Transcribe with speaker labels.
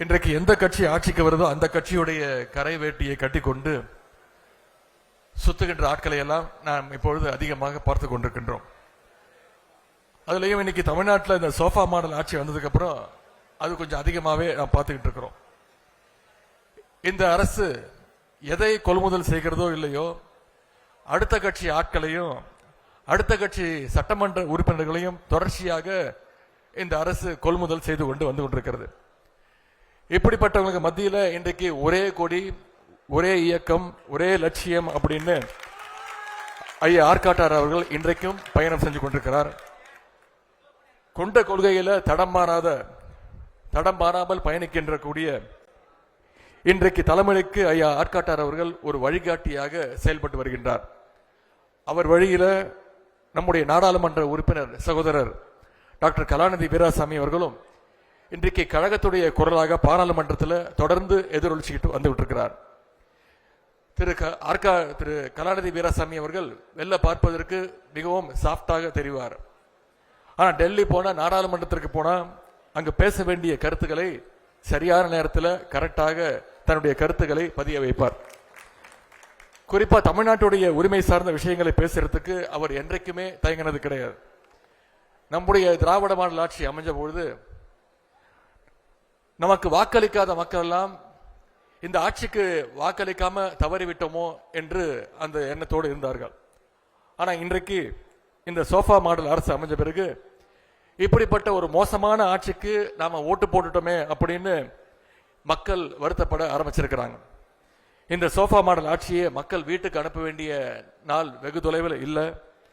Speaker 1: இன்றைக்கு எந்த கட்சி ஆட்சிக்கு வருதோ அந்த கட்சியுடைய கரை வேட்டியை கட்டிக்கொண்டு சுத்துகின்ற ஆட்களை எல்லாம் நாம் இப்பொழுது அதிகமாக பார்த்து கொண்டிருக்கின்றோம். அதுலயும் இன்னைக்கு தமிழ்நாட்டில் இந்த சோஃபா மாடல் ஆட்சி வந்ததுக்கு அப்புறம் அது கொஞ்சம் அதிகமாகவே நாம் பார்த்துக்கிட்டு இருக்கிறோம். இந்த அரசு எதை கொள்முதல் செய்கிறதோ இல்லையோ அடுத்த கட்சி ஆட்களையும் அடுத்த கட்சி சட்டமன்ற உறுப்பினர்களையும் தொடர்ச்சியாக இந்த அரசு கொள்முதல் செய்து கொண்டு வந்து கொண்டிருக்கிறது. இப்படிப்பட்டவங்களுக்கு மத்தியில் இன்றைக்கு ஒரே கொடி, ஒரே இயக்கம், ஒரே லட்சியம் அப்படின்னு ஐயா ஆர்காட்டார் அவர்கள் இன்றைக்கும் பயணம் செஞ்சு கொண்டிருக்கிறார். கொண்ட கொள்கையில தடம் மாறாமல் பயணிக்கின்ற கூடிய இன்றைக்கு தலைமுறைக்கு ஐயா ஆர்காட்டார் அவர்கள் ஒரு வழிகாட்டியாக செயல்பட்டு வருகின்றார். அவர் வழியில நம்முடைய நாடாளுமன்ற உறுப்பினர் சகோதரர் டாக்டர் கலாநிதி வீராசாமி அவர்களும் இன்றைக்கு கழகத்துடைய குரலாக பாராளுமன்றத்தில் தொடர்ந்து எதிரொலிச்சுக்கிட்டு வந்துவிட்டு இருக்கிறார். திரு கலாநிதி வீராசாமி அவர்கள் வெளில பார்ப்பதற்கு மிகவும் சாஃப்டாக தெரிவார். ஆனா டெல்லி போனா, நாடாளுமன்றத்திற்கு போனா அங்கு பேச வேண்டிய கருத்துக்களை சரியான நேரத்தில் கரெக்டாக தன்னுடைய கருத்துக்களை பதிய வைப்பார். குறிப்பா தமிழ்நாட்டுடைய உரிமை சார்ந்த விஷயங்களை பேசுறதுக்கு அவர் என்றைக்குமே தயங்கினது கிடையாது. நம்முடைய திராவிட மாடல் ஆட்சி அமைஞ்ச பொழுது நமக்கு வாக்களிக்காத மக்கள் எல்லாம் இந்த ஆட்சிக்கு வாக்களிக்காம தவறிவிட்டோமோ என்று அந்த எண்ணத்தோடு இருந்தார்கள். ஆனா இன்றைக்கு இந்த சோஃபா மாடல் அரசு அமைஞ்ச பிறகு இப்படிப்பட்ட ஒரு மோசமான ஆட்சிக்கு நாம ஓட்டு போட்டுட்டோமே அப்படின்னு மக்கள் வருத்தப்பட ஆரம்பிச்சிருக்கிறாங்க. இந்த சோஃபா மாடல் ஆட்சியை மக்கள் வீட்டுக்கு அனுப்ப வேண்டிய நாள் வெகு தொலைவில் இல்லை.